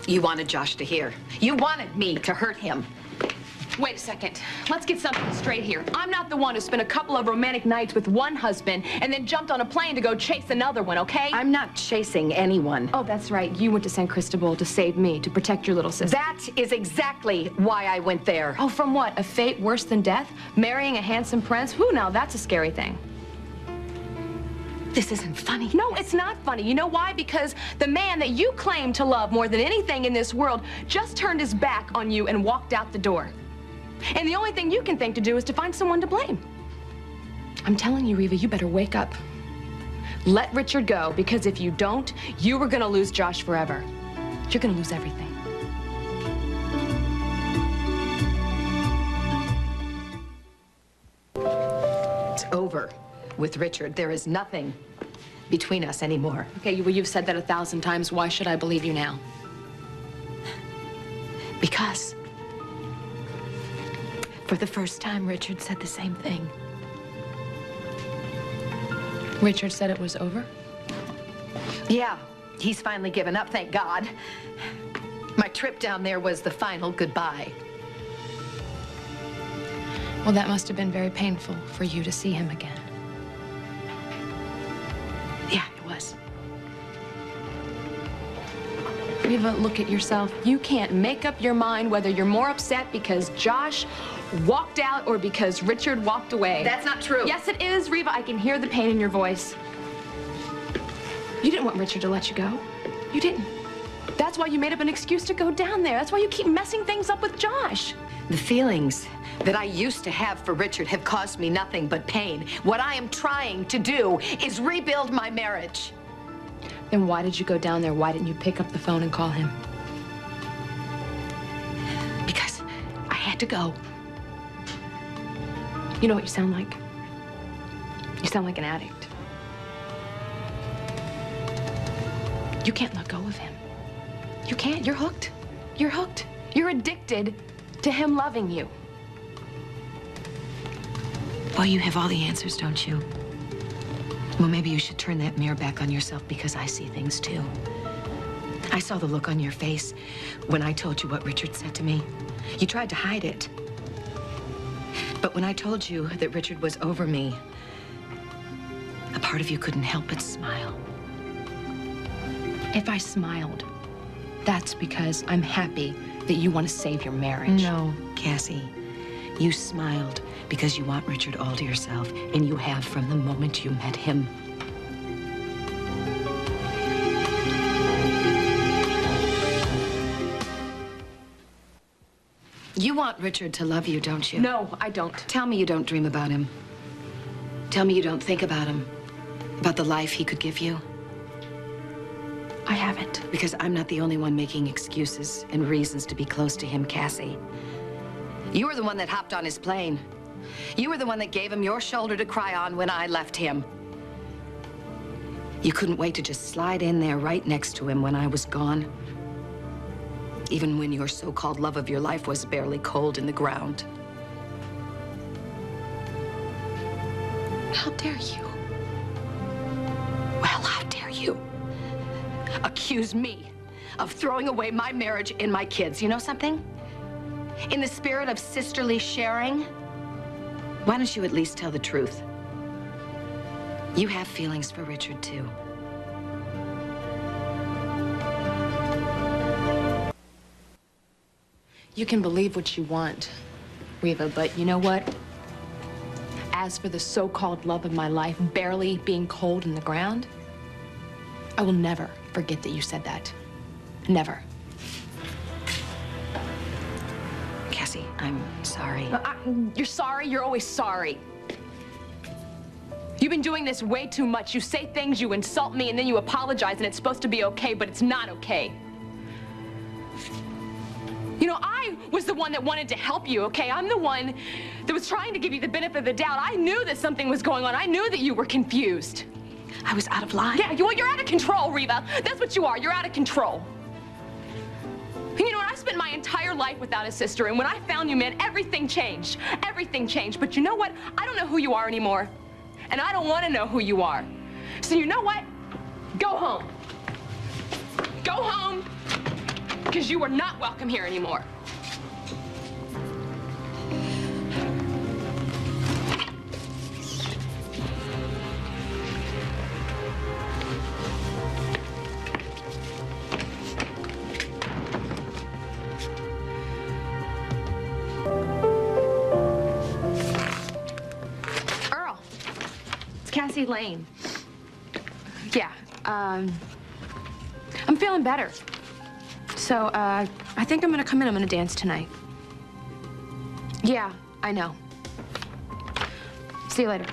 You wanted Josh to hear. You wanted me to hurt him. Wait a second. Let's get something straight here. I'm not the one who spent a couple of romantic nights with one husband and then jumped on a plane to go chase another one, okay? I'm not chasing anyone. Oh, that's right. You went to San Cristobal to save me, to protect your little sister. That is exactly why I went there. Oh, from what? A fate worse than death? Marrying a handsome prince? Whew, now that's a scary thing. This isn't funny. No, it's not funny. You know why? Because the man that you claim to love more than anything in this world just turned his back on you and walked out the door. And the only thing you can think to do is to find someone to blame. I'm telling you, Reva, you better wake up. Let Richard go, because if you don't, you are gonna lose Josh forever. You're gonna lose everything. It's over with Richard. There is nothing between us anymore. Okay, well, you've said that 1,000 times. Why should I believe you now? Because for the first time, Richard said the same thing. Richard said it was over? Yeah, he's finally given up, thank God. My trip down there was the final goodbye. Well, that must have been very painful for you to see him again. Yeah, it was. Reva, look at yourself. You can't make up your mind whether you're more upset because Josh walked out or because Richard walked away. That's not true. Yes, it is, Reva. I can hear the pain in your voice. You didn't want Richard to let you go. You didn't. That's why you made up an excuse to go down there. That's why you keep messing things up with Josh. The feelings that I used to have for Richard have caused me nothing but pain. What I am trying to do is rebuild my marriage. Then why did you go down there? Why didn't you pick up the phone and call him? Because I had to go. You know what you sound like? You sound like an addict. You can't let go of him. You can't. You're hooked. You're hooked. You're addicted to him loving you. Well, you have all the answers, don't you? Well, maybe you should turn that mirror back on yourself, because I see things too. I saw the look on your face when I told you what Richard said to me. You tried to hide it. But when I told you that Richard was over me, a part of you couldn't help but smile. If I smiled, that's because I'm happy that you want to save your marriage. No, Cassie. You smiled because you want Richard all to yourself, and you have from the moment you met him. You want Richard to love you, don't you? No, I don't. Tell me you don't dream about him. Tell me you don't think about him, about the life he could give you. I haven't. Because I'm not the only one making excuses and reasons to be close to him, Cassie. You were the one that hopped on his plane. You were the one that gave him your shoulder to cry on when I left him. You couldn't wait to just slide in there right next to him when I was gone. Even when your so-called love of your life was barely cold in the ground. How dare you? Well, how dare you accuse me of throwing away my marriage and my kids? You know something? In the spirit of sisterly sharing, why don't you at least tell the truth? You have feelings for Richard, too. You can believe what you want, Reva, but you know what? As for the so-called love of my life barely being cold in the ground, I will never forget that you said that. Never. Cassie, I'm sorry. You're sorry? You're always sorry. You've been doing this way too much. You say things, you insult me, and then you apologize, and it's supposed to be okay, but it's not okay. You know, I was the one that wanted to help you, okay? I'm the one that was trying to give you the benefit of the doubt. I knew that something was going on. I knew that you were confused. I was out of line. Yeah, well, you're out of control, Reva. That's what you are. You're out of control. And you know what? I spent my entire life without a sister, and when I found you, man, everything changed. Everything changed. But you know what? I don't know who you are anymore, and I don't want to know who you are. So you know what? Go home. Go home. Because you are not welcome here anymore. Earl, it's Cassie Lane. Yeah, I'm feeling better. So, I think I'm gonna come in. I'm gonna dance tonight. Yeah, I know. See you later.